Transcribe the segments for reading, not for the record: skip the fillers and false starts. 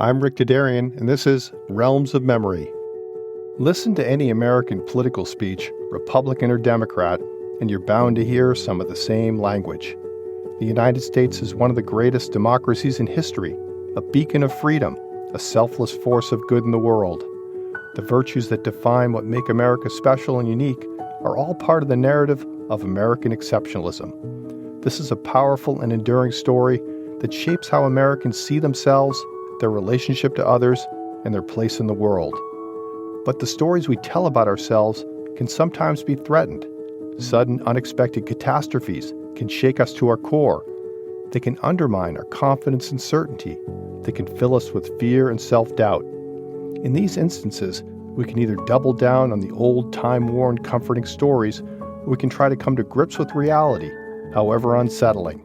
I'm Rick Dadarian, and this is Realms of Memory. Listen to any American political speech, Republican or Democrat, and you're bound to hear some of the same language. The United States is one of the greatest democracies in history, a beacon of freedom, a selfless force of good in the world. The virtues that define what make America special and unique are all part of the narrative of American exceptionalism. This is a powerful and enduring story that shapes how Americans see themselves, their relationship to others, and their place in the world. But the stories we tell about ourselves can sometimes be threatened. Sudden, unexpected catastrophes can shake us to our core. They can undermine our confidence and certainty. They can fill us with fear and self-doubt. In these instances, we can either double down on the old, time-worn, comforting stories, or we can try to come to grips with reality, however unsettling.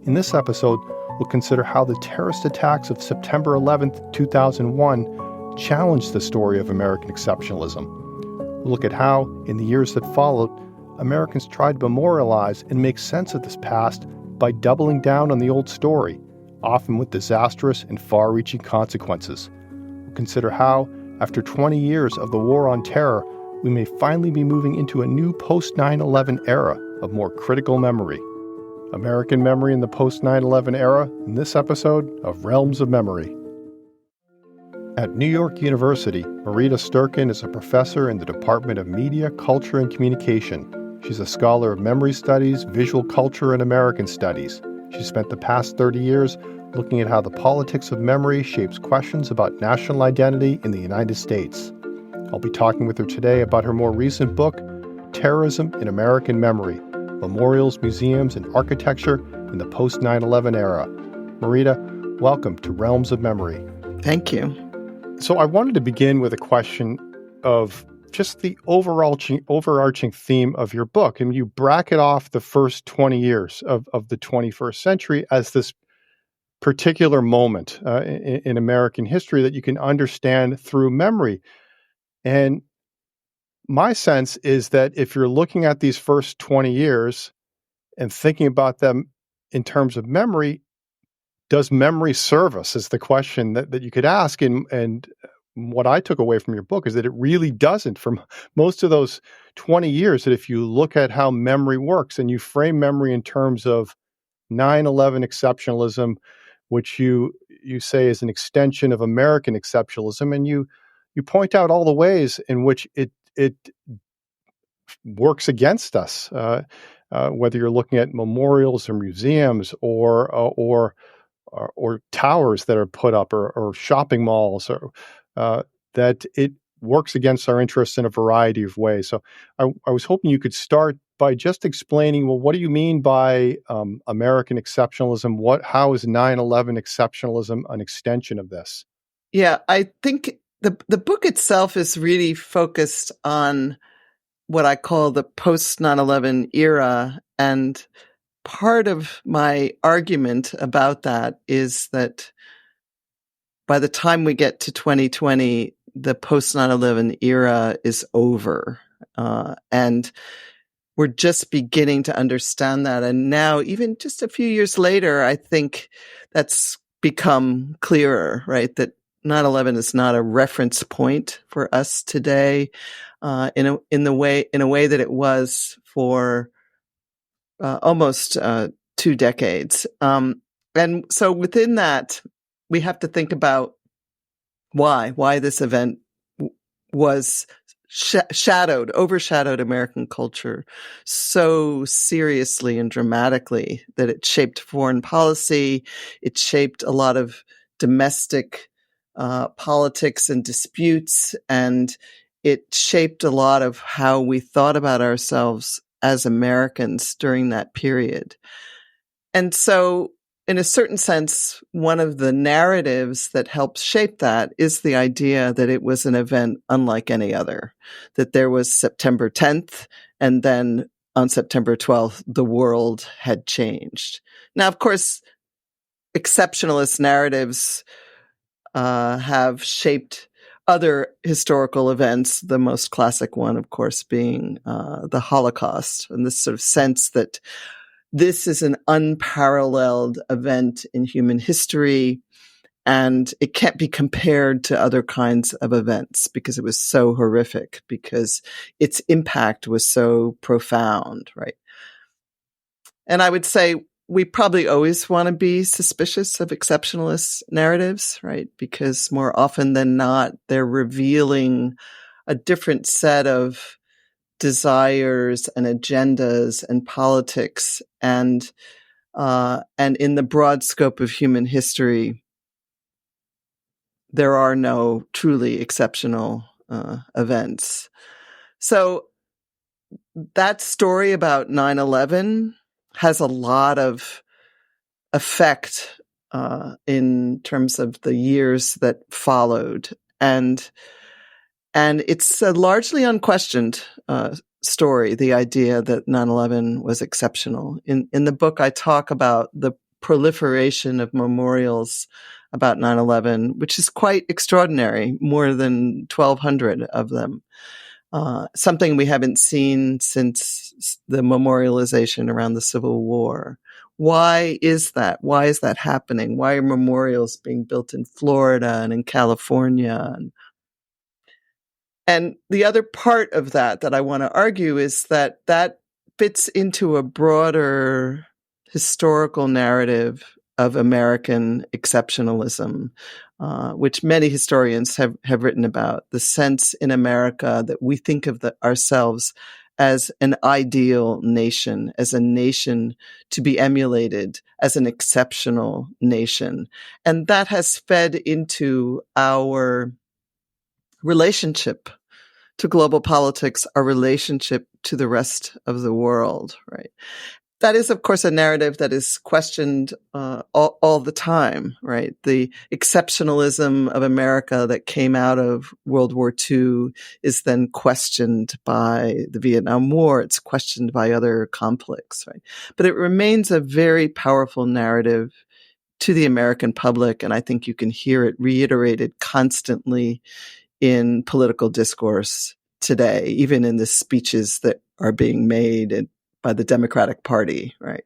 In this episode, we'll consider how the terrorist attacks of September 11th, 2001 challenged the story of American exceptionalism. We'll look at how, in the years that followed, Americans tried to memorialize and make sense of this past by doubling down on the old story, often with disastrous and far-reaching consequences. We'll consider how, after 20 years of the war on terror, we may finally be moving into a new post-9/11 era of more critical memory. American memory in the post-9/11 era in this episode of Realms of Memory. At New York University, Marita Sturken is a professor in the Department of Media, Culture, and Communication. She's a scholar of memory studies, visual culture, and American studies. She spent the past 30 years looking at how the politics of memory shapes questions about national identity in the United States. I'll be talking with her today about her more recent book, Terrorism in American Memory: Memorials, Museums, and Architecture in the Post-9/11 Era. Marita, welcome to Realms of Memory. Thank you. So I wanted to begin with a question of just the overarching theme of your book. And you bracket off the first 20 years of the 21st century as this particular moment in American history that you can understand through memory. And my sense is that if you're looking at these first 20 years and thinking about them in terms of memory, does memory serve us is the question that you could ask. And what I took away from your book is that it really doesn't. For most of those 20 years, that if you look at how memory works and you frame memory in terms of 9/11 exceptionalism, which you say is an extension of American exceptionalism, and you point out all the ways in which it works against us, whether you're looking at memorials or museums or towers that are put up or shopping malls, or that it works against our interests in a variety of ways. So I was hoping you could start by just explaining, well, what do you mean by American exceptionalism? How is 9/11 exceptionalism an extension of this? Yeah, I think the book itself is really focused on what I call the post-9/11 era. And part of my argument about that is that by the time we get to 2020, the post-9/11 era is over. And we're just beginning to understand that. And now, even just a few years later, I think that's become clearer, right? That 9/11 is not a reference point for us today, in a way that it was for almost 2 decades. And so within that, we have to think about why this event was overshadowed American culture so seriously and dramatically that it shaped foreign policy. It shaped a lot of domestic politics and disputes, and it shaped a lot of how we thought about ourselves as Americans during that period. And so, in a certain sense, one of the narratives that helps shape that is the idea that it was an event unlike any other, that there was September 10th, and then on September 12th, the world had changed. Now, of course, exceptionalist narratives have shaped other historical events, the most classic one, of course, being the Holocaust, and this sort of sense that this is an unparalleled event in human history, and it can't be compared to other kinds of events because it was so horrific, because its impact was so profound, right? And I would say we probably always want to be suspicious of exceptionalist narratives, right? Because more often than not, they're revealing a different set of desires and agendas and politics, and in the broad scope of human history, there are no truly exceptional events. So that story about 9/11 has a lot of effect in terms of the years that followed, and it's a largely unquestioned story, the idea that 9/11 was exceptional. In the book, I talk about the proliferation of memorials about 9/11, which is quite extraordinary, more than 1,200 of them. Something we haven't seen since the memorialization around the Civil War. Why is that? Why is that happening? Why are memorials being built in Florida and in California? And the other part of that I want to argue is that fits into a broader historical narrative of American exceptionalism, which many historians have written about. The sense in America that we think of ourselves as an ideal nation, as a nation to be emulated, as an exceptional nation. And that has fed into our relationship to global politics, our relationship to the rest of the world, right? That is, of course, a narrative that is questioned all the time, right? The exceptionalism of America that came out of World War II is then questioned by the Vietnam War. It's questioned by other conflicts, right? But it remains a very powerful narrative to the American public, and I think you can hear it reiterated constantly in political discourse today, even in the speeches that are being made by the Democratic Party, right?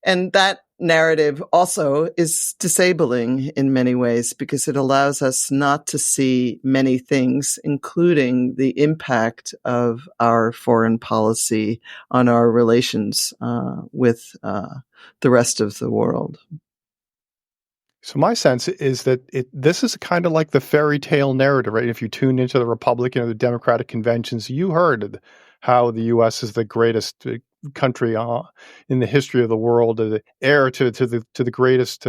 And that narrative also is disabling in many ways because it allows us not to see many things, including the impact of our foreign policy on our relations with the rest of the world. So my sense is that this is kind of like the fairy tale narrative, right? If you tune into the Republican or the Democratic conventions, you heard how the U.S. is the greatest country in the history of the world, the heir to the greatest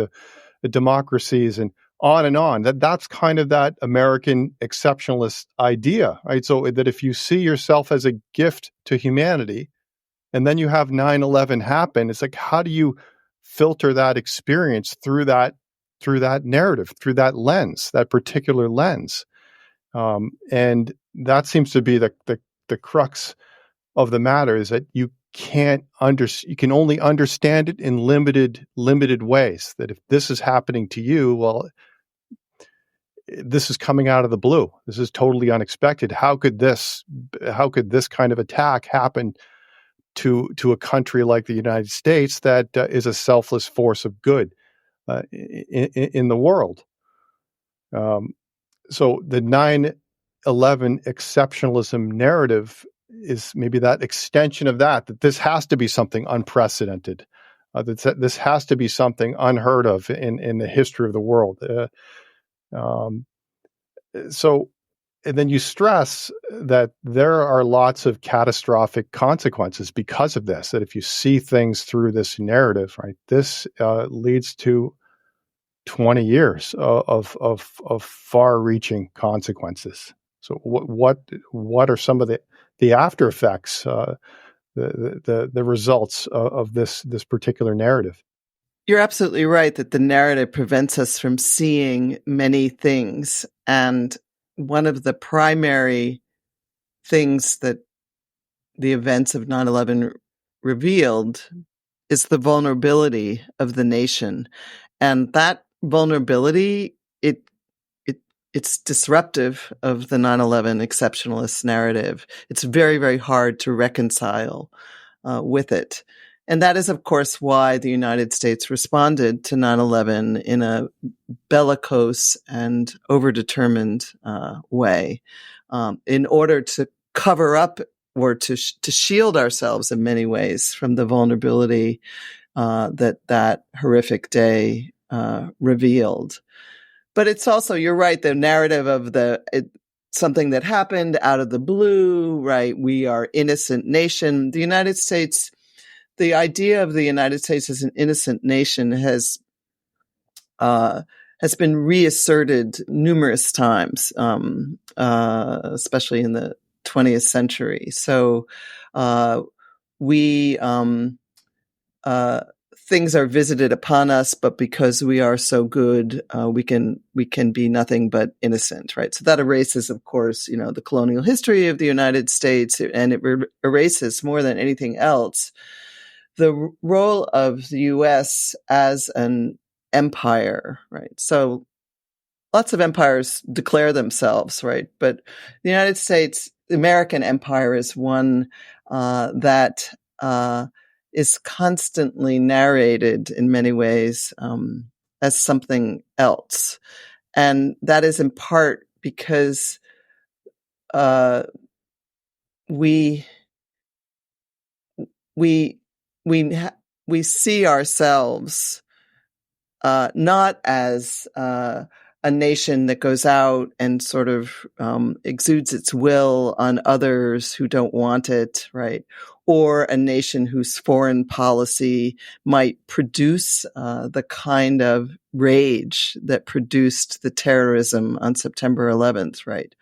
democracies, and on and on. That's kind of that American exceptionalist idea, right? So that if you see yourself as a gift to humanity, and then you have 9/11 happen, it's like, how do you filter that experience through that narrative, through that lens, that particular lens? And that seems to be the crux of the matter, is that you can only understand it in limited ways. That if this is happening to you, well, this is coming out of the blue. This is totally unexpected. How could this kind of attack happen to a country like the United States that is a selfless force of good in the world? So the 9/11 exceptionalism narrative is maybe that extension of that this has to be something unprecedented, that this has to be something unheard of in the history of the world. So, and then you stress that there are lots of catastrophic consequences because of this, that if you see things through this narrative, right, this leads to 20 years of far-reaching consequences. So what are some of the after effects, the results of this particular narrative? You're absolutely right that the narrative prevents us from seeing many things. And one of the primary things that the events of 9/11 revealed is the vulnerability of the nation. And that vulnerability, it's disruptive of the 9/11 exceptionalist narrative. It's very, very hard to reconcile with it. And that is, of course, why the United States responded to 9/11 in a bellicose and overdetermined way, in order to cover up or to shield ourselves in many ways from the vulnerability that horrific day revealed. But it's also, you're right, the narrative of something that happened out of the blue, right? We are innocent nation. The United States, the idea of the United States as an innocent nation has been reasserted numerous times, especially in the 20th century. So we things are visited upon us, but because we are so good, we can be nothing but innocent, right? So that erases, of course, the colonial history of the United States, and it erases more than anything else the role of the U.S. as an empire, right? So lots of empires declare themselves, right? But the United States, the American empire, is one that is constantly narrated in many ways as something else. And that is in part because we see ourselves not as a nation that goes out and sort of exudes its will on others who don't want it, right? Or a nation whose foreign policy might produce the kind of rage that produced the terrorism on September 11th, right?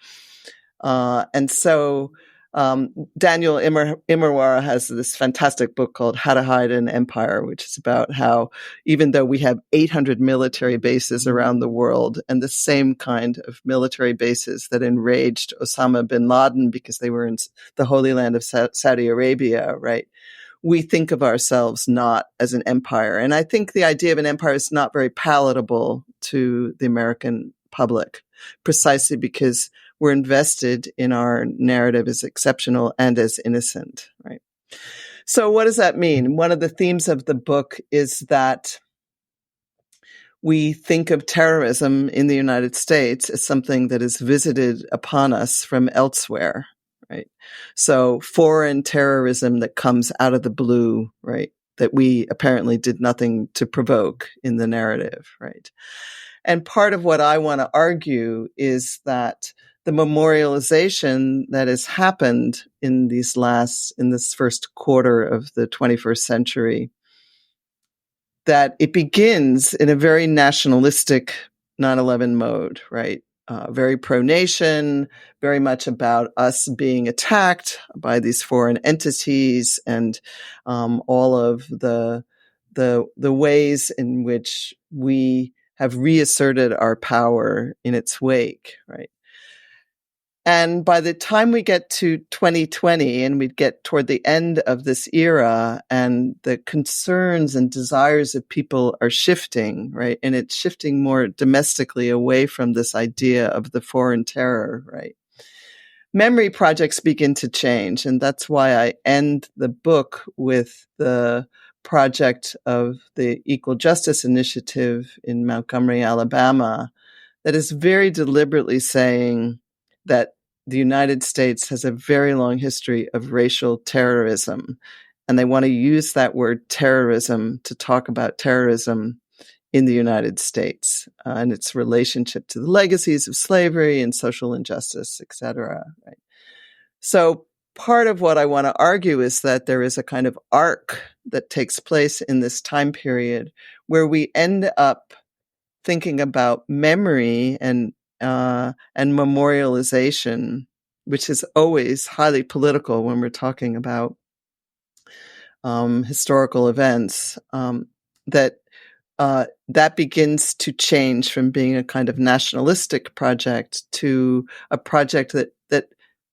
And so Daniel Immerwahr has this fantastic book called How to Hide an Empire, which is about how even though we have 800 military bases around the world and the same kind of military bases that enraged Osama bin Laden because they were in the Holy Land of Saudi Arabia, right? We think of ourselves not as an empire. And I think the idea of an empire is not very palatable to the American public, precisely because we're invested in our narrative as exceptional and as innocent, right? So what does that mean? One of the themes of the book is that we think of terrorism in the United States as something that is visited upon us from elsewhere, right? So foreign terrorism that comes out of the blue, right? That we apparently did nothing to provoke in the narrative, right? And part of what I want to argue is that the memorialization that has happened in this first quarter of the 21st century, that it begins in a very nationalistic 9/11 mode, right? Very pro-nation, very much about us being attacked by these foreign entities, and all of the ways in which we have reasserted our power in its wake, right? And by the time we get to 2020 and we get toward the end of this era and the concerns and desires of people are shifting, right? And it's shifting more domestically away from this idea of the foreign terror, right? Memory projects begin to change. And that's why I end the book with the project of the Equal Justice Initiative in Montgomery, Alabama, that is very deliberately saying that the United States has a very long history of racial terrorism. And they want to use that word terrorism to talk about terrorism in the United States and its relationship to the legacies of slavery and social injustice, et cetera. Right? So part of what I want to argue is that there is a kind of arc that takes place in this time period where we end up thinking about memory and memorialization, which is always highly political when we're talking about historical events, that begins to change from being a kind of nationalistic project to a project that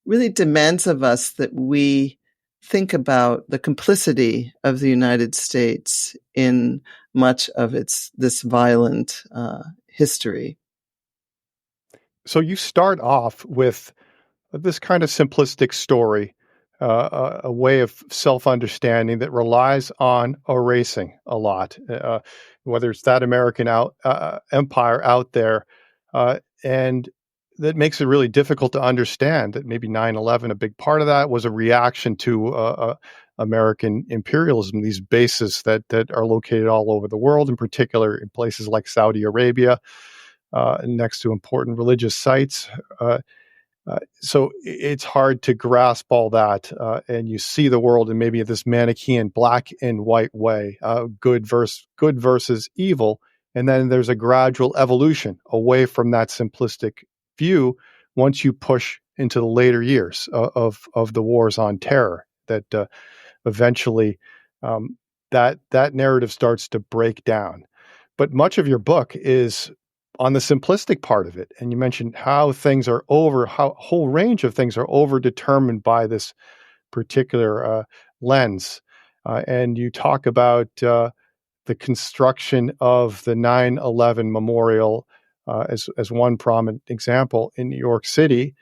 really demands of us that we think about the complicity of the United States in much of this violent history. So you start off with this kind of simplistic story a way of self-understanding that relies on erasing a lot, whether it's that American empire out there, and that makes it really difficult to understand that maybe 9/11, a big part of that was a reaction to American imperialism, these bases that are located all over the world, in particular in places like Saudi Arabia, next to important religious sites. So it's hard to grasp all that, and you see the world in maybe this Manichaean black and white way, good versus evil, and then there's a gradual evolution away from that simplistic view once you push into the later years of the wars on terror. That eventually that narrative starts to break down. But much of your book is on the simplistic part of it. And you mentioned how how a whole range of things are over determined by this particular lens. And you talk about the construction of the 9/11 memorial as one prominent example in New York City.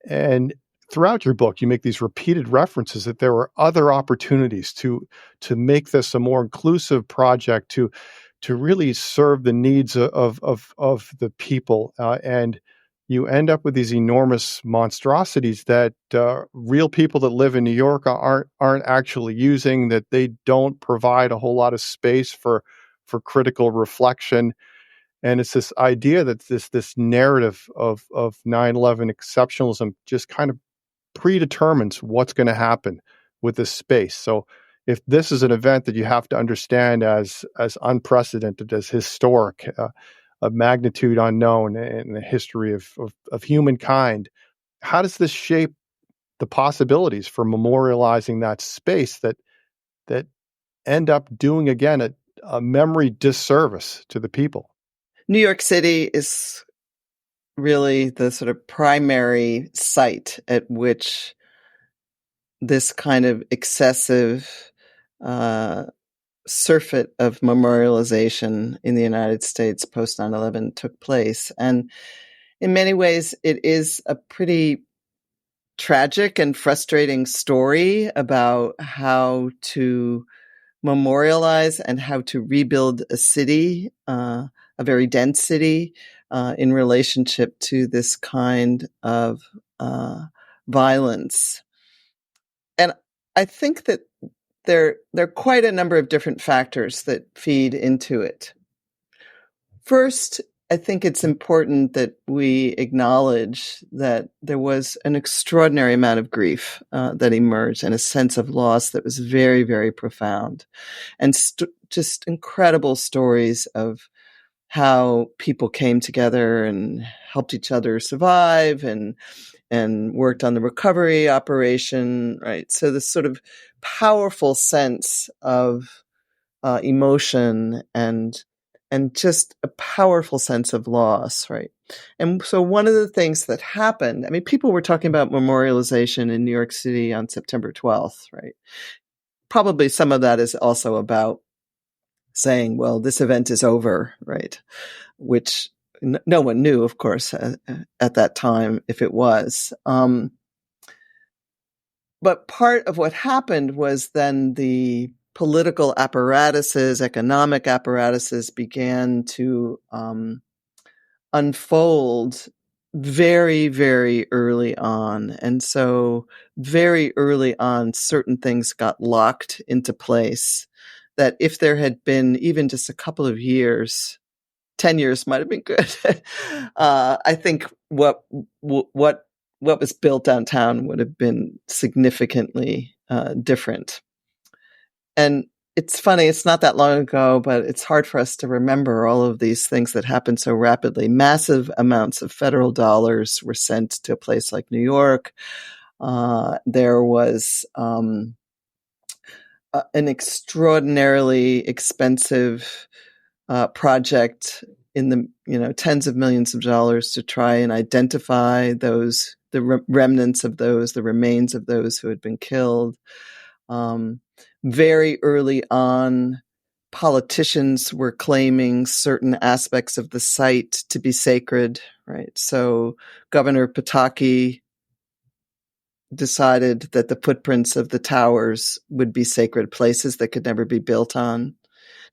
And throughout your book, you make these repeated references that there were other opportunities to make this a more inclusive project, to really serve the needs of the people, and you end up with these enormous monstrosities that real people that live in New York aren't actually using. That they don't provide a whole lot of space for critical reflection. And it's this idea that this narrative of 9/11 exceptionalism just kind of predetermines what's going to happen with this space. So if this is an event that you have to understand as unprecedented, as historic, of magnitude unknown in the history of humankind, how does this shape the possibilities for memorializing that space that end up doing again a memory disservice to the people? New York City is really the sort of primary site at which this kind of excessive surfeit of memorialization in the United States post 9/11 took place. And in many ways, it is a pretty tragic and frustrating story about how to memorialize and how to rebuild a city, a very dense city, in relationship to this kind of violence. And I think that there are quite a number of different factors that feed into it. First, I think it's important that we acknowledge that there was an extraordinary amount of grief that emerged and a sense of loss that was very, very profound, and just incredible stories of how people came together and helped each other survive and worked on the recovery operation, right? So this sort of powerful sense of emotion and just a powerful sense of loss, right? And so one of the things that happened, I mean, people were talking about memorialization in New York City on September 12th, right? Probably some of that is also about saying, well, this event is over, right? Which no one knew, of course, at that time, if it was. But part of what happened was then the political apparatuses, economic apparatuses began to unfold very, very early on. And so very early on, certain things got locked into place that if there had been even just a couple of years, 10 years might have been good. I think what was built downtown would have been significantly different. And it's funny, it's not that long ago, but it's hard for us to remember all of these things that happened so rapidly. Massive amounts of federal dollars were sent to a place like New York. There was an extraordinarily expensive project in the tens of millions of dollars to try and identify the remnants of those, the remains of those who had been killed. Very early on, politicians were claiming certain aspects of the site to be sacred, right? So Governor Pataki decided that the footprints of the towers would be sacred places that could never be built on.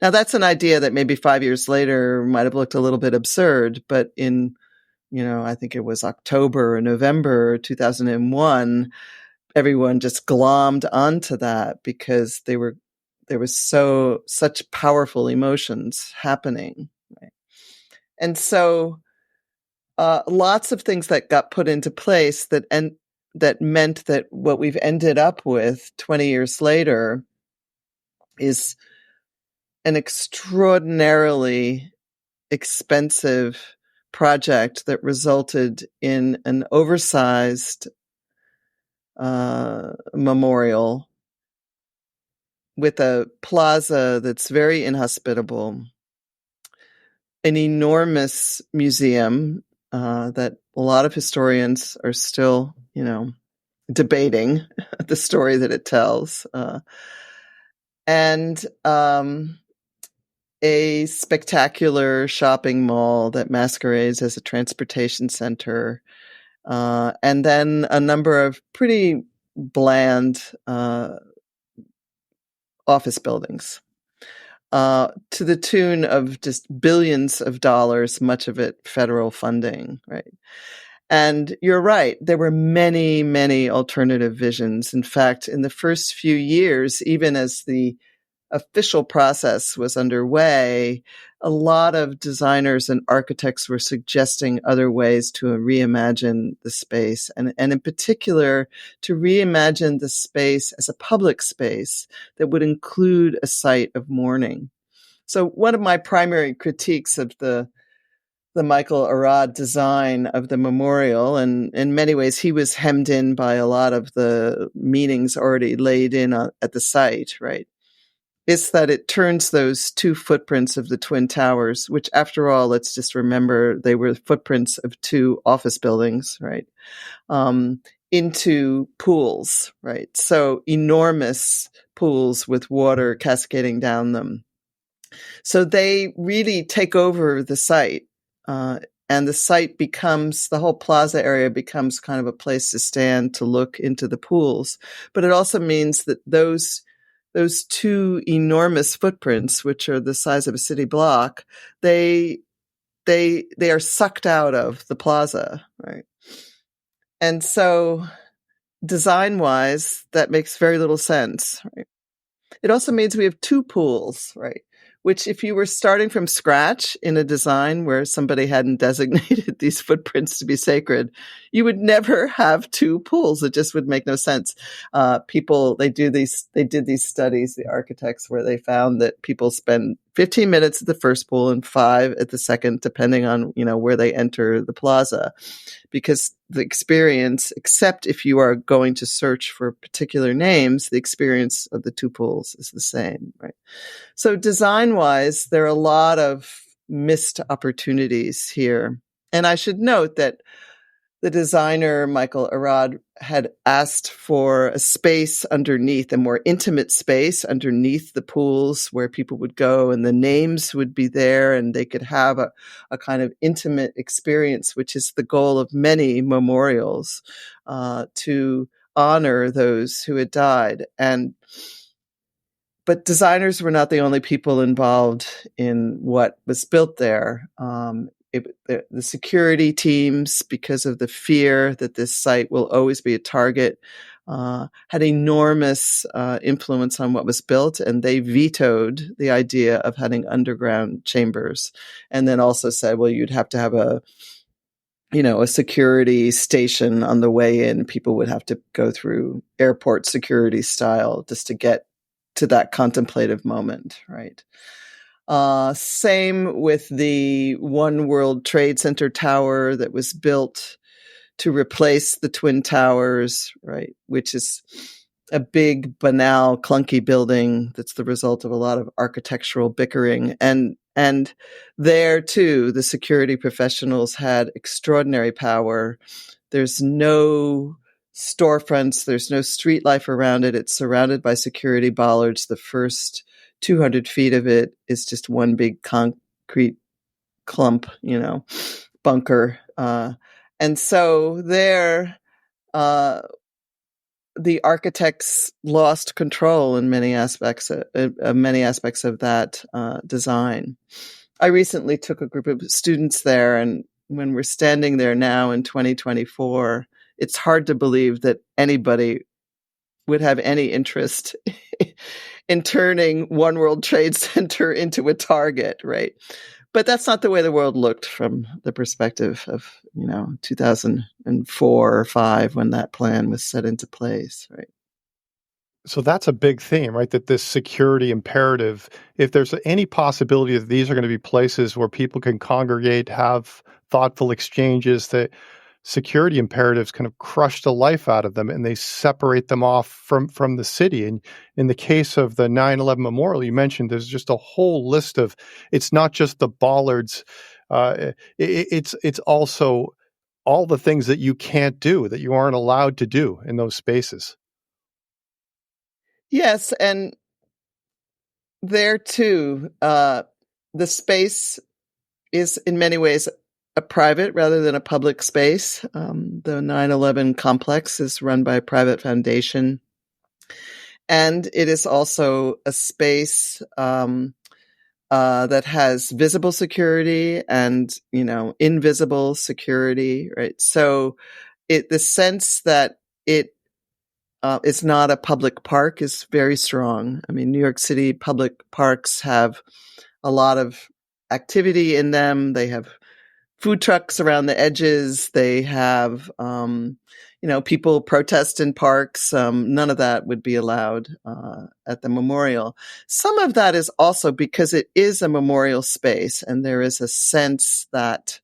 Now, that's an idea that maybe 5 years later might have looked a little bit absurd, but in, I think it was October or November 2001, everyone just glommed onto that because there was such powerful emotions happening. Right? And so lots of things that got put into place that meant that what we've ended up with 20 years later is an extraordinarily expensive project that resulted in an oversized memorial with a plaza that's very inhospitable, an enormous museum that a lot of historians are still, debating the story that it tells, and a spectacular shopping mall that masquerades as a transportation center, and then a number of pretty bland office buildings. To the tune of just billions of dollars, much of it federal funding, right? And you're right, there were many, many alternative visions. In fact, in the first few years, even as the official process was underway, a lot of designers and architects were suggesting other ways to reimagine the space, and in particular, to reimagine the space as a public space that would include a site of mourning. So one of my primary critiques of the Michael Arad design of the memorial, and in many ways he was hemmed in by a lot of the meanings already laid in at the site, right? Is that it turns those two footprints of the Twin Towers, which after all, let's just remember they were footprints of two office buildings, right? Into pools, right? So enormous pools with water cascading down them. So they really take over the site. And the site the whole plaza area becomes kind of a place to stand to look into the pools. But it also means that those two enormous footprints, which are the size of a city block, they are sucked out of the plaza, right? And so design-wise, that makes very little sense, right? It also means we have two pools, right? Which if you were starting from scratch in a design where somebody hadn't designated these footprints to be sacred, you would never have two pools. It just would make no sense. They did these studies, the architects, where they found that people spend 15 minutes at the first pool and 5 at the second, depending on, where they enter the plaza. Because the experience, except if you are going to search for particular names, the experience of the two pools is the same, right? So design-wise, there are a lot of missed opportunities here. And I should note that the designer, Michael Arad, had asked for a space underneath, a more intimate space underneath the pools where people would go and the names would be there and they could have a kind of intimate experience, which is the goal of many memorials, to honor those who had died. But designers were not the only people involved in what was built there. The security teams, because of the fear that this site will always be a target, had enormous influence on what was built, and they vetoed the idea of having underground chambers, and then also said, well, you'd have to have a security station on the way in. People would have to go through airport security style just to get to that contemplative moment, right? Same with the One World Trade Center tower that was built to replace the Twin Towers, right? Which is a big, banal, clunky building that's the result of a lot of architectural bickering. And there too, the security professionals had extraordinary power. There's no storefronts. There's no street life around it. It's surrounded by security bollards. The first 200 feet of it is just one big concrete clump, bunker. And so there, the architects lost control in many aspects of that design. I recently took a group of students there, and when we're standing there now in 2024, it's hard to believe that anybody would have any interest in turning One World Trade Center into a Target, right? But that's not the way the world looked from the perspective of, 2004 or 5 when that plan was set into place, right? So that's a big theme, right? That this security imperative, if there's any possibility that these are going to be places where people can congregate, have thoughtful exchanges, that security imperatives kind of crush the life out of them and they separate them off from the city. And in the case of the 9/11 memorial you mentioned, there's just a whole list of, it's not just the bollards, it's also all the things that you can't do, that you aren't allowed to do in those spaces. Yes, and there too, the space is in many ways a private rather than a public space. The 9/11 complex is run by a private foundation, and it is also a space that has visible security and invisible security, right? So the sense that it it's not a public park is very strong. I mean, New York City public parks have a lot of activity in them. They have food trucks around the edges. They have, people protest in parks. None of that would be allowed at the memorial. Some of that is also because it is a memorial space, and there is a sense that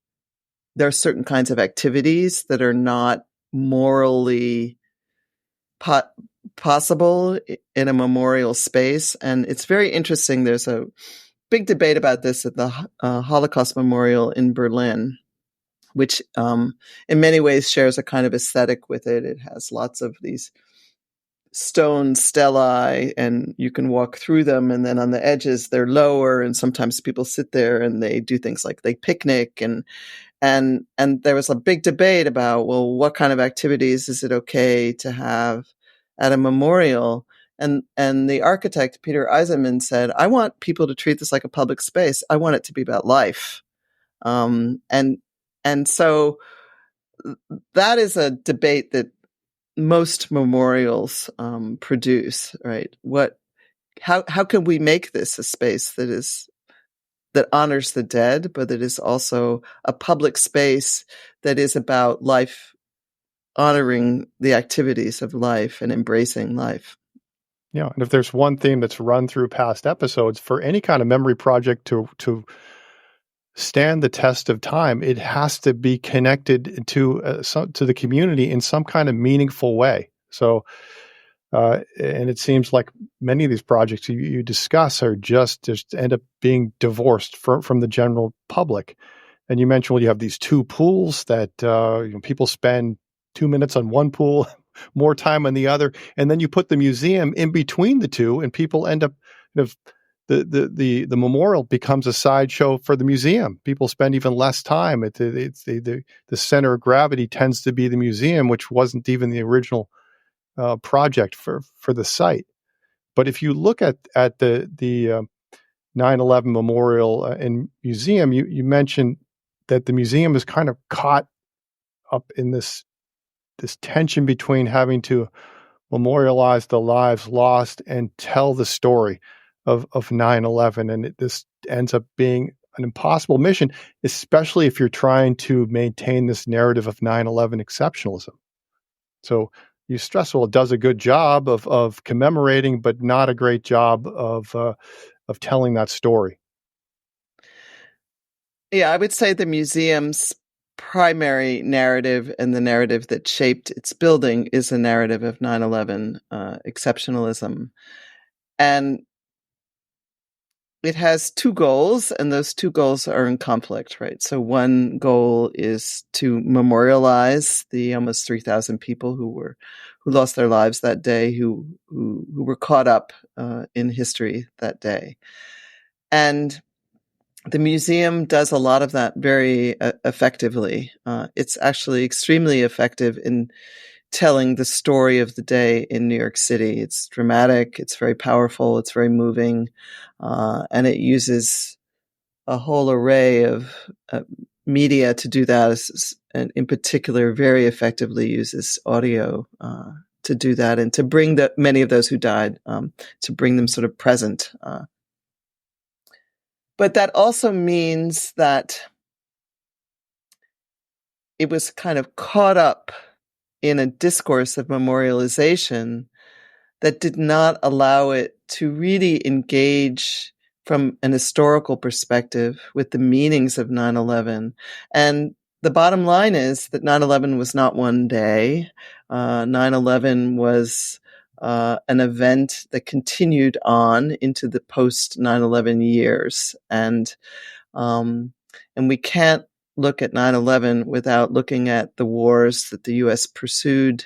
there are certain kinds of activities that are not morally possible in a memorial space. And it's very interesting. There's a big debate about this at the Holocaust Memorial in Berlin, which in many ways shares a kind of aesthetic with it. It has lots of these stone stelae, and you can walk through them, and then on the edges they're lower, and sometimes people sit there and they do things like they picnic, and there was a big debate about, well, what kind of activities is it okay to have at a memorial? And the architect, Peter Eisenman, said, I want people to treat this like a public space. I want it to be about life. And so that is a debate that most memorials produce, right? How can we make this a space that honors the dead, but that is also a public space that is about life, honoring the activities of life and embracing life? Yeah, and if there's one theme that's run through past episodes, for any kind of memory project to stand the test of time, it has to be connected to to the community in some kind of meaningful way. So, and it seems like many of these projects you discuss are just end up being divorced from the general public. And you mentioned, well, you have these two pools that people spend 2 minutes on one pool, more time on the other, and then you put the museum in between the two, and people end up the memorial becomes a sideshow for the museum. People spend even less time. The center of gravity tends to be the museum, which wasn't even the original project for the site. But if you look at the 9/11 memorial and museum, you mentioned that the museum is kind of caught up in this tension between having to memorialize the lives lost and tell the story of 9/11. And this ends up being an impossible mission, especially if you're trying to maintain this narrative of 9/11 exceptionalism. So you stress, well, it does a good job of commemorating, but not a great job of telling that story. Yeah, I would say the museum's primary narrative and the narrative that shaped its building is a narrative of 9/11 exceptionalism. And it has two goals, and those two goals are in conflict, right? So one goal is to memorialize the almost 3,000 people who lost their lives that day, who were caught up in history that day. And the museum does a lot of that very effectively. It's actually extremely effective telling the story of the day in New York City. It's dramatic, it's very powerful, it's very moving, and it uses a whole array of media to do that, and in particular, very effectively uses audio to do that and to bring many of those who died, to bring them sort of present. But that also means that it was kind of caught up in a discourse of memorialization that did not allow it to really engage from an historical perspective with the meanings of 9/11. And the bottom line is that 9/11 was not one day. 9/11 was an event that continued on into the post 9/11 years. And we can't look at 9/11 without looking at the wars that the U.S. pursued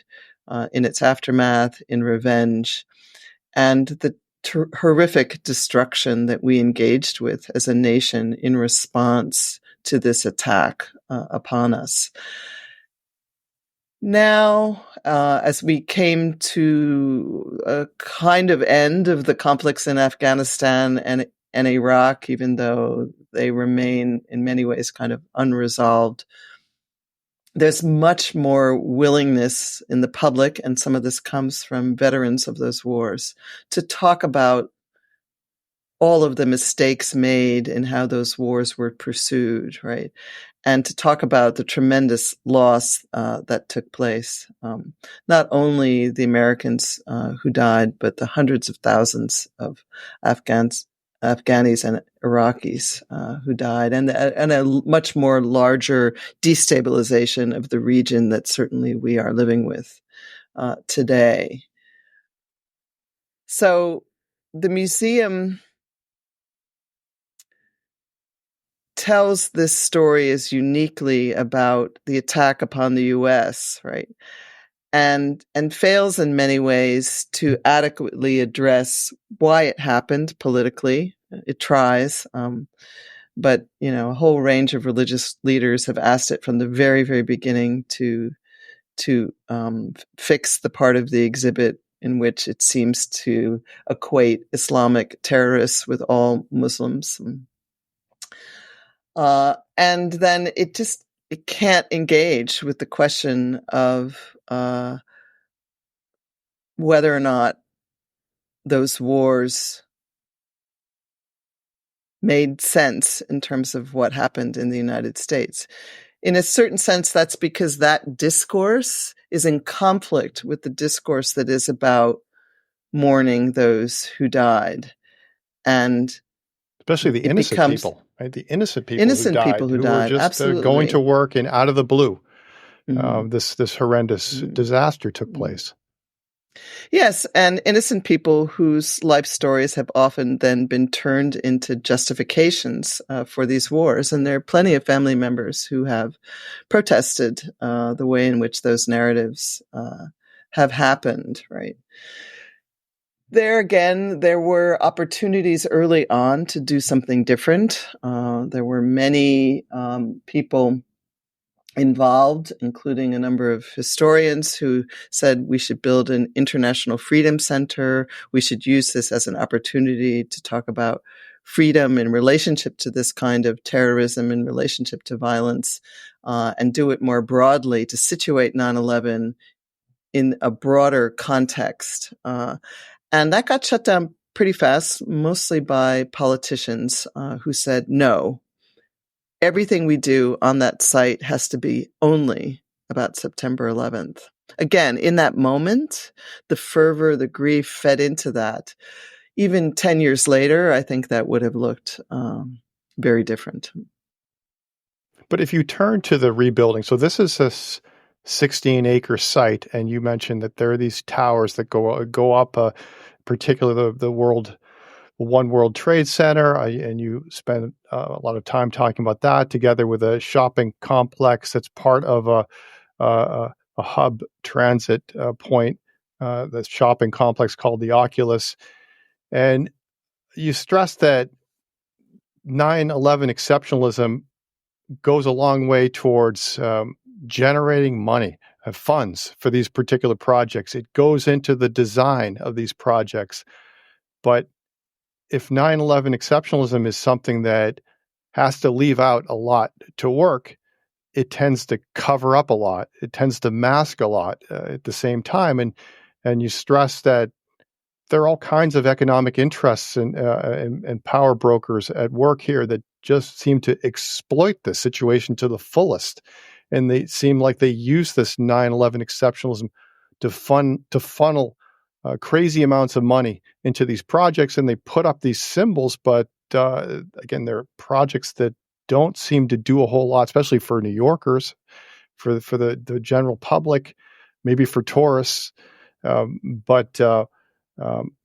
in its aftermath, in revenge, and the horrific destruction that we engaged with as a nation in response to this attack upon us. Now, as we came to a kind of end of the conflicts in Afghanistan and Iraq, even though they remain in many ways kind of unresolved, there's much more willingness in the public, and some of this comes from veterans of those wars, to talk about all of the mistakes made and how those wars were pursued, right? And to talk about the tremendous loss that took place. Not only the Americans who died, but the hundreds of thousands of Afghanis and Iraqis who died, and a much more larger destabilization of the region that certainly we are living with today. So the museum tells this story as uniquely about the attack upon the U.S., right? And fails in many ways to adequately address why it happened politically. It tries, but a whole range of religious leaders have asked it from the very, very beginning to fix the part of the exhibit in which it seems to equate Islamic terrorists with all Muslims. And then it can't engage with the question of whether or not those wars made sense in terms of what happened in the United States. In a certain sense, that's because that discourse is in conflict with the discourse that is about mourning those who died. And especially the innocent people, right? The innocent people who died, were just absolutely. Going to work, and out of the blue, this horrendous disaster took place. Yes, and innocent people whose life stories have often then been turned into justifications for these wars. And there are plenty of family members who have protested the way in which those narratives have happened, right? There again, there were opportunities early on to do something different. There were many people involved, including a number of historians who said we should build an international freedom center. We should use this as an opportunity to talk about freedom in relationship to this kind of terrorism, in relationship to violence, and do it more broadly to situate 9/11 in a broader context. And that got shut down pretty fast, mostly by politicians who said, no, everything we do on that site has to be only about September 11th. Again, in that moment, the fervor, the grief fed into that. Even 10 years later, I think that would have looked very different. But if you turn to the rebuilding, so this is a 16-acre site, and you mentioned that there are these towers that go up, particularly the One World Trade Center, and you spend a lot of time talking about that, together with a shopping complex that's part of a hub transit point, the shopping complex called the Oculus. And you stress that 9/11 exceptionalism goes a long way towards generating money, funds for these particular projects. It goes into the design of these projects. But if 9/11 exceptionalism is something that has to leave out a lot to work, it tends to cover up a lot. It tends to mask a lot at the same time. And you stress that there are all kinds of economic interests and power brokers at work here that just seem to exploit the situation to the fullest. And they seem like they use this 9/11 exceptionalism to funnel crazy amounts of money into these projects, and they put up these symbols, but again, they're projects that don't seem to do a whole lot, especially for New Yorkers, for the general public, maybe for tourists, but um,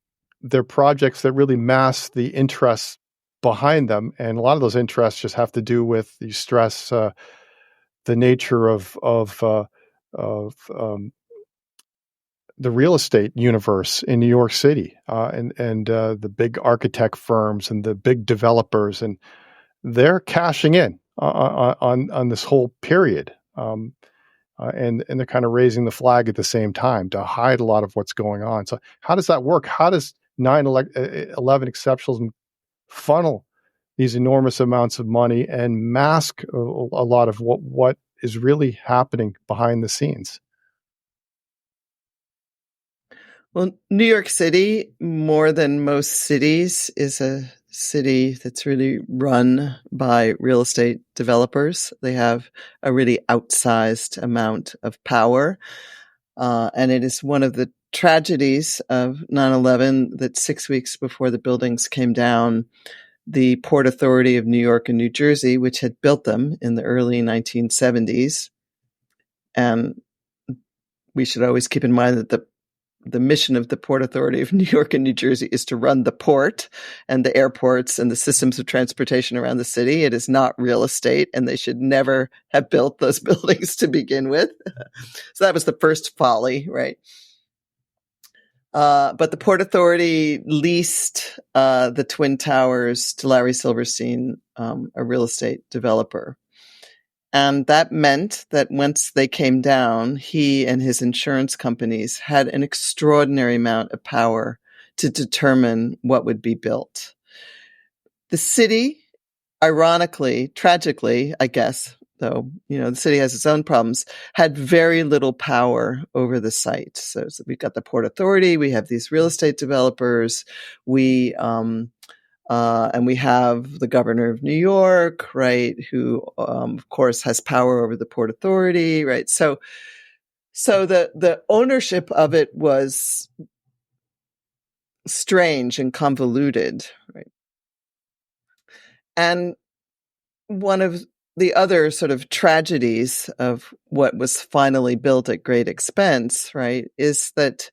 they're projects that really mask the interests behind them, and a lot of those interests just have to do with, you stress, the nature of the real estate universe in New York City, and the big architect firms and the big developers, and they're cashing in on this whole period, and they're kind of raising the flag at the same time to hide a lot of what's going on. So how does that work? How does 9/11 exceptionalism funnel these enormous amounts of money and mask a lot of what is really happening behind the scenes? Well, New York City, more than most cities, is a city that's really run by real estate developers. They have a really outsized amount of power. And it is one of the tragedies of 9/11 that 6 weeks before the buildings came down, the Port Authority of New York and New Jersey, which had built them in the early 1970s, and we should always keep in mind that the mission of the Port Authority of New York and New Jersey is to run the port and the airports and the systems of transportation around the city. It is not real estate, and they should never have built those buildings to begin with. So that was the first folly, right? But the Port Authority leased the Twin Towers to Larry Silverstein, a real estate developer. And that meant that once they came down, he and his insurance companies had an extraordinary amount of power to determine what would be built. The city, ironically, tragically, I guess, though, the city has its own problems, had very little power over the site. So we've got the Port Authority, we have these real estate developers, and we have the governor of New York, right, who, of course, has power over the Port Authority, right? So the ownership of it was strange and convoluted, right? And one of the other sort of tragedies of what was finally built at great expense, right, is that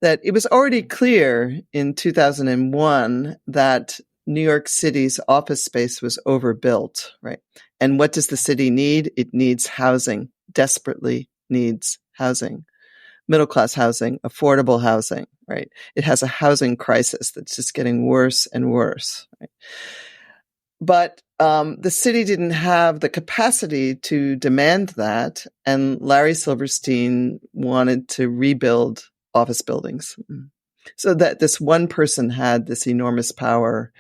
it was already clear in 2001 that New York City's office space was overbuilt, right? And what does the city need? It needs housing, desperately needs housing, middle-class housing, affordable housing, right? It has a housing crisis that's just getting worse and worse, right? But the city didn't have the capacity to demand that, and Larry Silverstein wanted to rebuild office buildings. So that this one person had this enormous power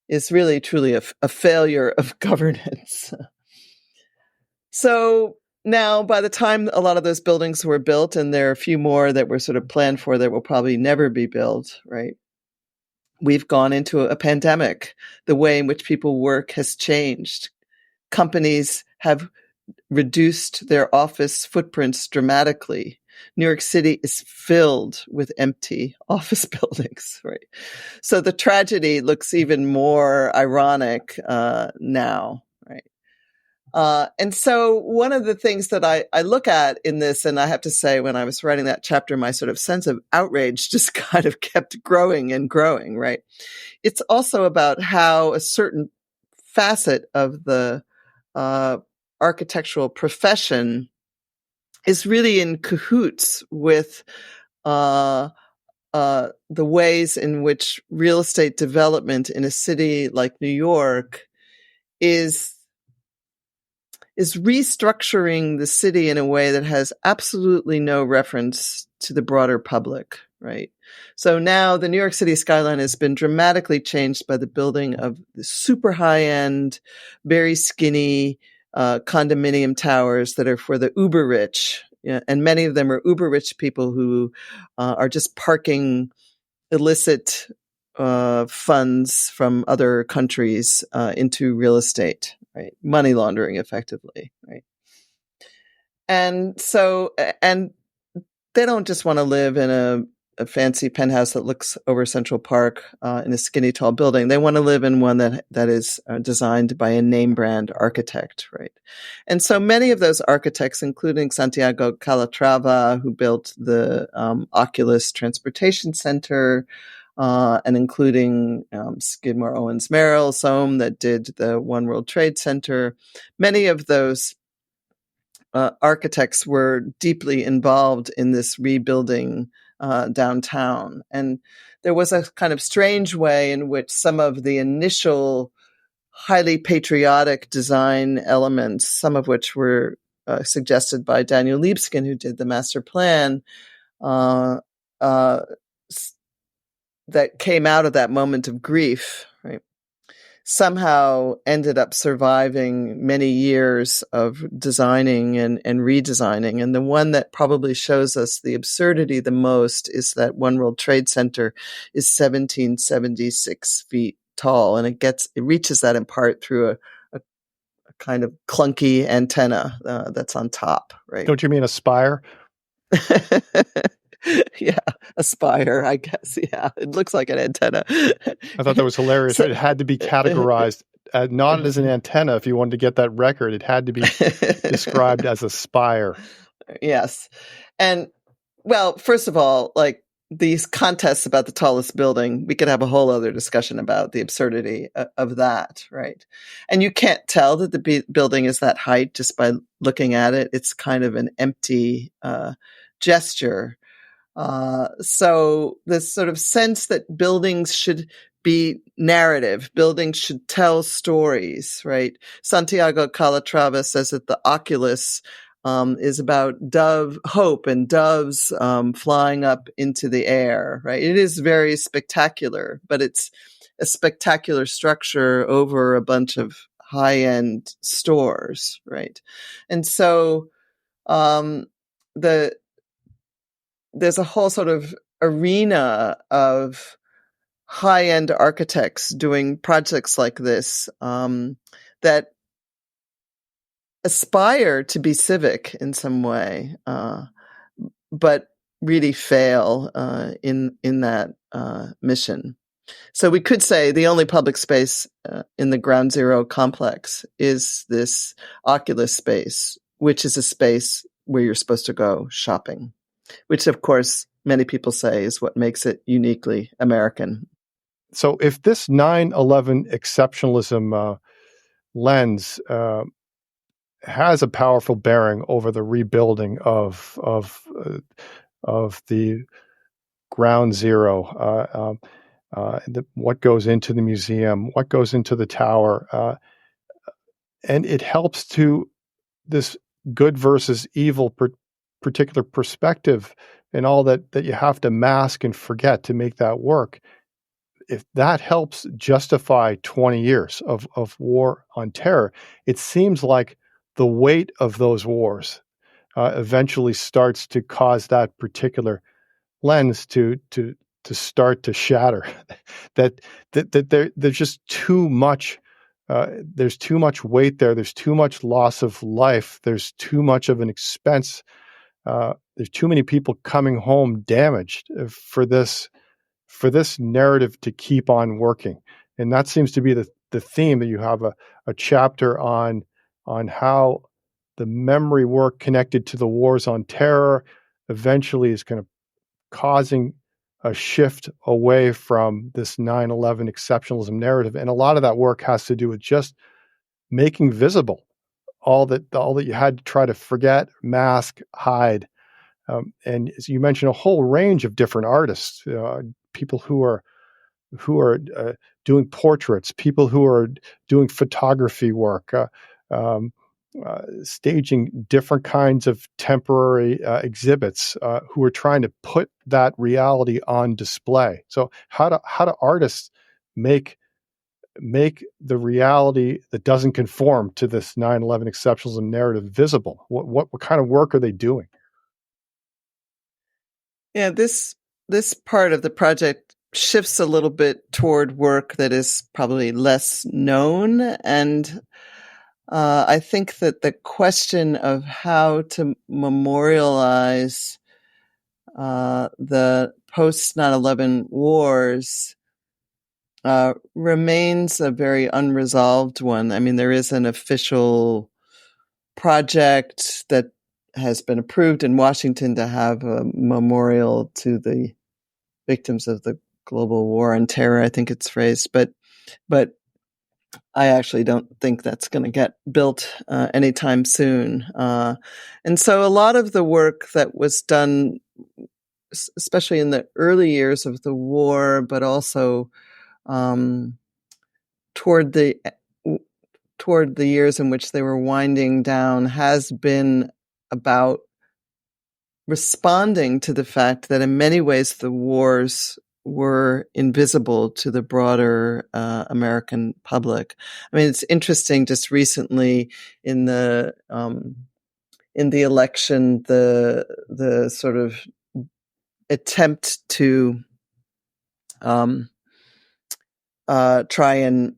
is really, truly a failure of governance. So now, by the time a lot of those buildings were built, and there are a few more that were sort of planned for that will probably never be built, right? We've gone into a pandemic. The way in which people work has changed. Companies have reduced their office footprints dramatically. New York City is filled with empty office buildings, right? So the tragedy looks even more ironic now, right? And so one of the things that I look at in this, and I have to say, when I was writing that chapter, my sort of sense of outrage just kind of kept growing and growing, right? It's also about how a certain facet of the architectural profession is really in cahoots with the ways in which real estate development in a city like New York is is restructuring the city in a way that has absolutely no reference to the broader public, right? So now the New York City skyline has been dramatically changed by the building of the super high-end, very skinny condominium towers that are for the uber rich. Yeah, and many of them are uber rich people who are just parking illicit funds from other countries into real estate, right? Money laundering, effectively, right? And so, and they don't just want to live in a fancy penthouse that looks over Central Park in a skinny, tall building. They want to live in one that is designed by a name brand architect, right? And so many of those architects, including Santiago Calatrava, who built the Oculus Transportation Center, and including Skidmore, Owens, Merrill, Soame, that did the One World Trade Center. Many of those architects were deeply involved in this rebuilding downtown. And there was a kind of strange way in which some of the initial highly patriotic design elements, some of which were suggested by Daniel Libeskind, who did the master plan, uh, uh, that came out of that moment of grief, right, somehow ended up surviving many years of designing and redesigning. And the one that probably shows us the absurdity the most is that One World Trade Center is 1776 feet tall. And it reaches that in part through a kind of clunky antenna that's on top, right? Don't you mean a spire? Yeah, a spire, I guess. Yeah, it looks like an antenna. I thought that was hilarious. It had to be categorized not as an antenna. If you wanted to get that record, it had to be described as a spire. Yes. And, well, first of all, like, these contests about the tallest building, we could have a whole other discussion about the absurdity of that, right? And you can't tell that the building is that height just by looking at it. It's kind of an empty gesture. So this sort of sense that buildings should be narrative, buildings should tell stories, right? Santiago Calatrava says that the Oculus is about hope and doves flying up into the air, right? It is very spectacular, but it's a spectacular structure over a bunch of high-end stores, right? And so there's a whole sort of arena of high-end architects doing projects like this that aspire to be civic in some way, but really fail in that mission. So we could say the only public space in the Ground Zero complex is this Oculus space, which is a space where you're supposed to go shopping, which, of course, many people say is what makes it uniquely American. So if this 9/11 exceptionalism lens has a powerful bearing over the rebuilding of the Ground Zero, what goes into the museum, what goes into the tower, and it helps to this good versus evil particular perspective and all that you have to mask and forget to make that work. If that helps justify 20 years of war on terror, it seems like the weight of those wars eventually starts to cause that particular lens to start to shatter. that there's just too much. There's too much weight there. There's too much loss of life. There's too much of an expense. There's too many people coming home damaged for this narrative to keep on working. And that seems to be the theme, that you have a chapter on how the memory work connected to the wars on terror eventually is kind of causing a shift away from this 9/11 exceptionalism narrative. And a lot of that work has to do with just making visible all that you had to try to forget, mask, hide. And as you mentioned, a whole range of different artists, people who are doing portraits, people who are doing photography work, staging different kinds of temporary exhibits, who are trying to put that reality on display. So how do artists make the reality that doesn't conform to this 9/11 exceptionalism narrative visible? What kind of work are they doing? Yeah, this part of the project shifts a little bit toward work that is probably less known, and I think that the question of how to memorialize the post 9/11 wars remains a very unresolved one. I mean, there is an official project that has been approved in Washington to have a memorial to the victims of the global war on terror, I think it's phrased, but I actually don't think that's going to get built anytime soon. And so a lot of the work that was done, especially in the early years of the war, but also um, toward the toward the years in which they were winding down, has been about responding to the fact that in many ways the wars were invisible to the broader American public. I mean, it's interesting. Just recently, in the election, the sort of attempt to try and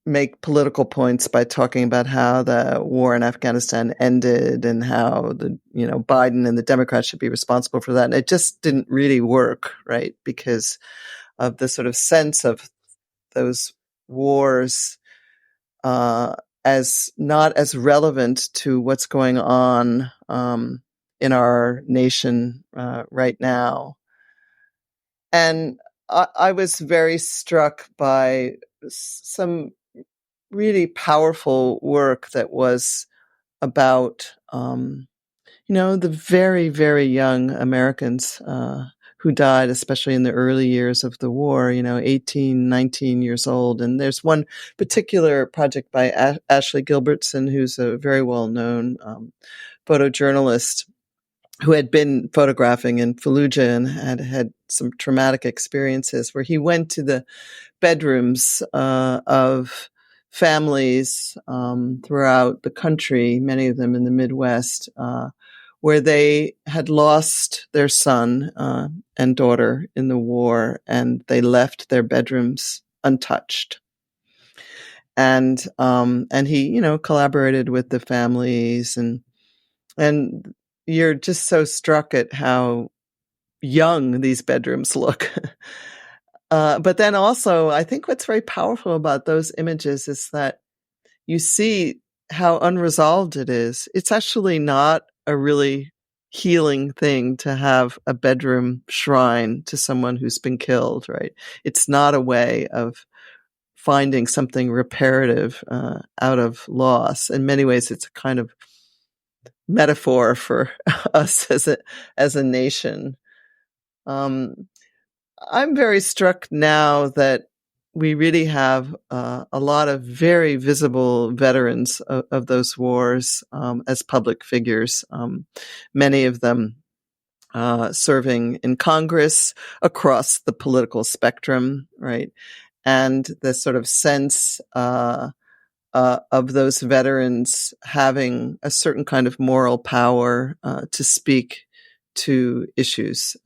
make political points by talking about how the war in Afghanistan ended and how Biden and the Democrats should be responsible for that. And it just didn't really work, right? Because of the sort of sense of those wars as not as relevant to what's going on in our nation right now. And I was very struck by some really powerful work that was about, the very, very young Americans who died, especially in the early years of the war, 18, 19 years old. And there's one particular project by Ashley Gilbertson, who's a very well-known photojournalist who had been photographing in Fallujah and had some traumatic experiences, where he went to the bedrooms of families throughout the country, many of them in the Midwest, where they had lost their son and daughter in the war, and they left their bedrooms untouched. And he, collaborated with the families, and you're just so struck at how young these bedrooms look. But then also, I think what's very powerful about those images is that you see how unresolved it is. It's actually not a really healing thing to have a bedroom shrine to someone who's been killed, right? It's not a way of finding something reparative out of loss. In many ways, it's a kind of metaphor for us as a nation. I'm very struck now that we really have a lot of very visible veterans of those wars as public figures, many of them serving in Congress across the political spectrum, right? And the sort of sense of those veterans having a certain kind of moral power to speak to issues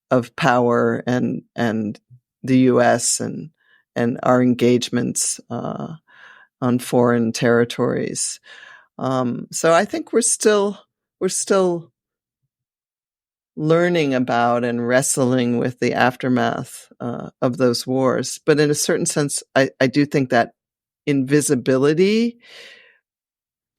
of power and the U.S. and our engagements on foreign territories. So I think we're still learning about and wrestling with the aftermath of those wars. But in a certain sense, I do think that invisibility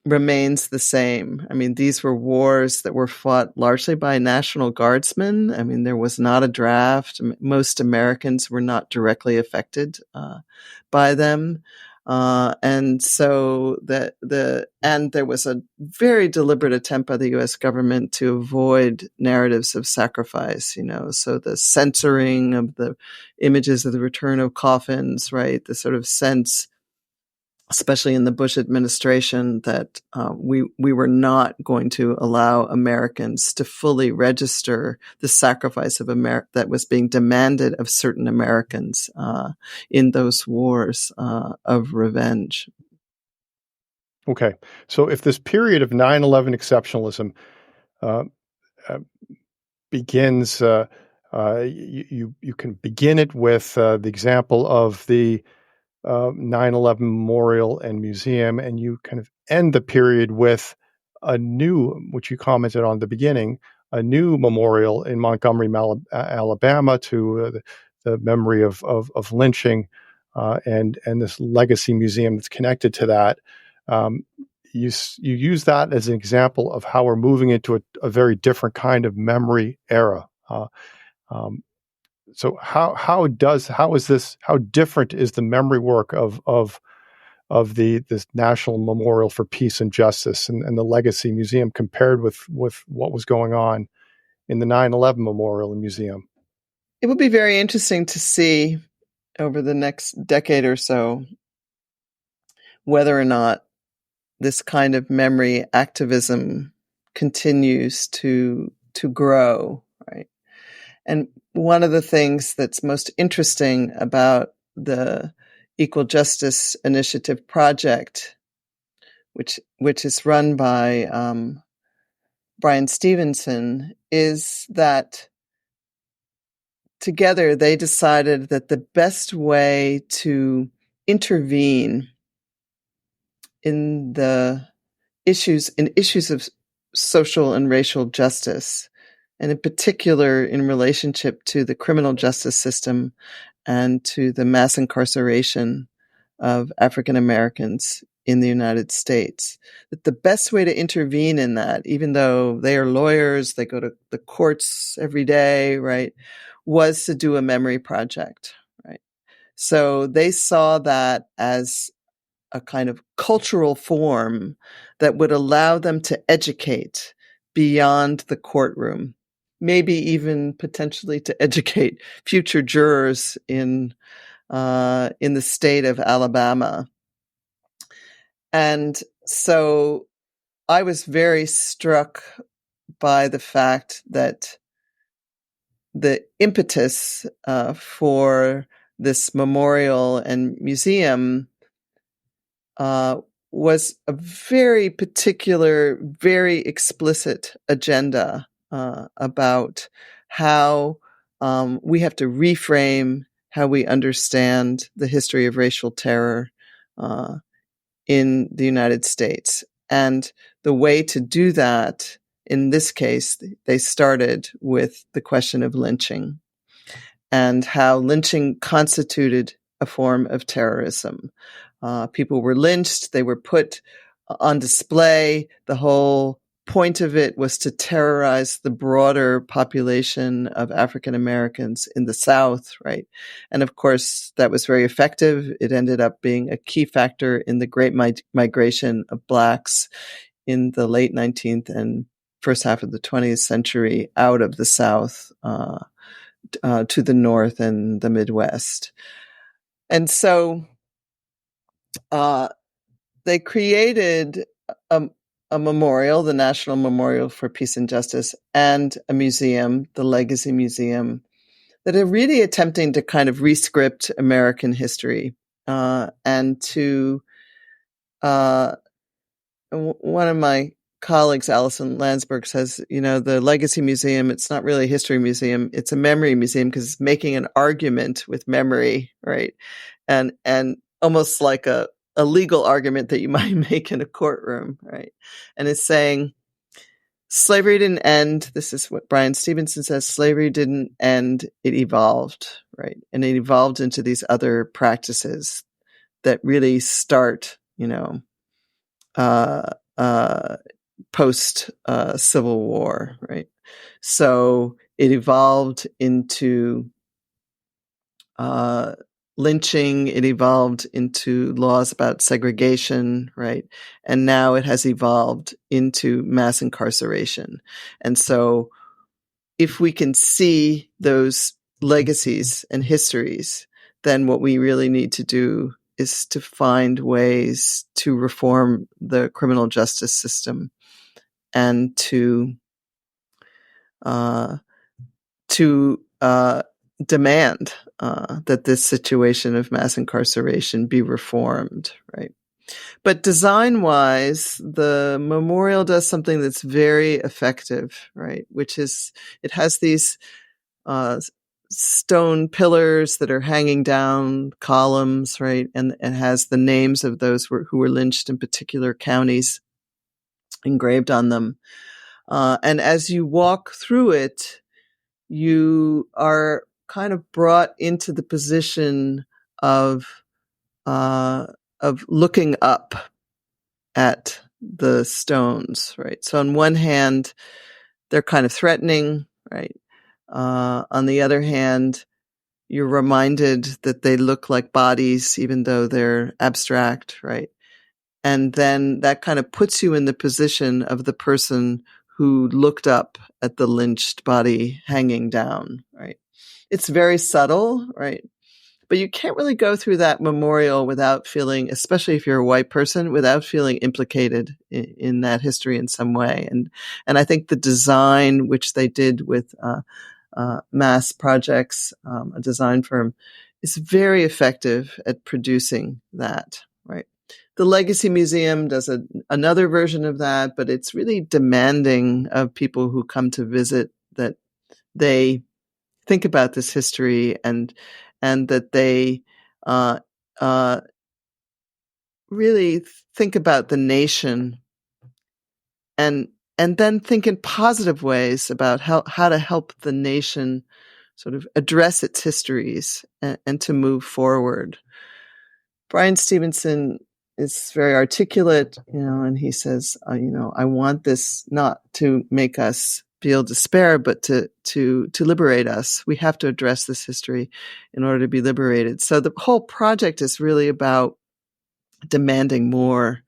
remains the same. I mean, these were wars that were fought largely by National Guardsmen. I mean, there was not a draft. Most Americans were not directly affected by them. And so and there was a very deliberate attempt by the U.S. government to avoid narratives of sacrifice, so the censoring of the images of the return of coffins, right? The sort of sense especially in the Bush administration, that we were not going to allow Americans to fully register the sacrifice of that was being demanded of certain Americans in those wars of revenge. Okay. So if this period of 9/11 exceptionalism uh, uh, begins, you can begin it with the example of the 9/11 Memorial and Museum, and you kind of end the period with a new, which you commented on at the beginning, a new memorial in Montgomery, Alabama, to the memory of lynching, and this legacy museum that's connected to that. Um, you use that as an example of how we're moving into a very different kind of memory era. Um, so how different is the memory work of this National Memorial for Peace and Justice and the Legacy Museum compared with what was going on in the 9/11 Memorial and Museum? It will be very interesting to see over the next decade or so whether or not this kind of memory activism continues to grow, right? And one of the things that's most interesting about the Equal Justice Initiative project, which is run by Brian Stevenson, is that together they decided that the best way to intervene in the issues of social and racial justice, and in particular in relationship to the criminal justice system and to the mass incarceration of African Americans in the United States. That the best way to intervene in that, even though they are lawyers, they go to the courts every day, right, was to do a memory project, right? So they saw that as a kind of cultural form that would allow them to educate beyond the courtroom, maybe even potentially to educate future jurors in the state of Alabama. And so I was very struck by the fact that the impetus for this memorial and museum was a very particular, very explicit agenda about how we have to reframe how we understand the history of racial terror in the United States. And the way to do that, in this case, they started with the question of lynching and how lynching constituted a form of terrorism. People were lynched. They were put on display. The whole point of it was to terrorize the broader population of African Americans in the South, right? And of course, that was very effective. It ended up being a key factor in the great migration of Blacks in the late 19th and first half of the 20th century out of the South to the North and the Midwest. And so they created a memorial, the National Memorial for Peace and Justice, and a museum, the Legacy Museum, that are really attempting to kind of rescript American history and to one of my colleagues, Allison Landsberg, says, the Legacy Museum, it's not really a history museum, it's a memory museum because it's making an argument with memory, right? And almost like a legal argument that you might make in a courtroom, right? And it's saying slavery didn't end. This is what Brian Stevenson says. Slavery didn't end. It evolved, right? And it evolved into these other practices that really start, post Civil War, right? So it evolved into lynching. It evolved into laws about segregation, right? And now it has evolved into mass incarceration. And so if we can see those legacies and histories, then what we really need to do is to find ways to reform the criminal justice system and to demand that this situation of mass incarceration be reformed, right? But design-wise, the memorial does something that's very effective, right? Which is, it has these stone pillars that are hanging down, columns, right? And it has the names of those who were lynched in particular counties engraved on them. And as you walk through it, you are kind of brought into the position of looking up at the stones, right? So on one hand, they're kind of threatening, right? On the other hand, you're reminded that they look like bodies, even though they're abstract, right? And then that kind of puts you in the position of the person who looked up at the lynched body hanging down, right? It's very subtle, right? But you can't really go through that memorial without feeling, especially if you're a white person, without feeling implicated in that history in some way. And I think the design, which they did with Mass Projects, a design firm, is very effective at producing that, right? The Legacy Museum does another version of that, but it's really demanding of people who come to visit that they think about this history and that they really think about the nation and then think in positive ways about how to help the nation sort of address its histories and to move forward. Brian Stevenson is very articulate, and he says, I want this not to make us feel despair, but to liberate us. We have to address this history in order to be liberated. So the whole project is really about demanding more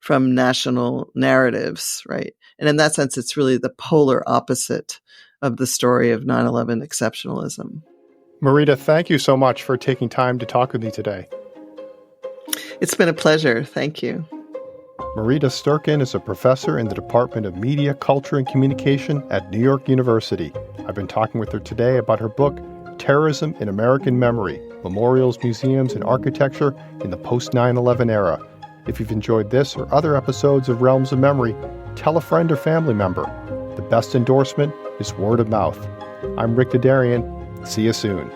from national narratives, right? And in that sense, it's really the polar opposite of the story of 9/11 exceptionalism. Marita, thank you so much for taking time to talk with me today. It's been a pleasure. Thank you. Marita Sturken is a professor in the Department of Media, Culture, and Communication at New York University. I've been talking with her today about her book, Terrorism in American Memory, Memorials, Museums, and Architecture in the Post-9/11 Era. If you've enjoyed this or other episodes of Realms of Memory, tell a friend or family member. The best endorsement is word of mouth. I'm Rick Dadarian. See you soon.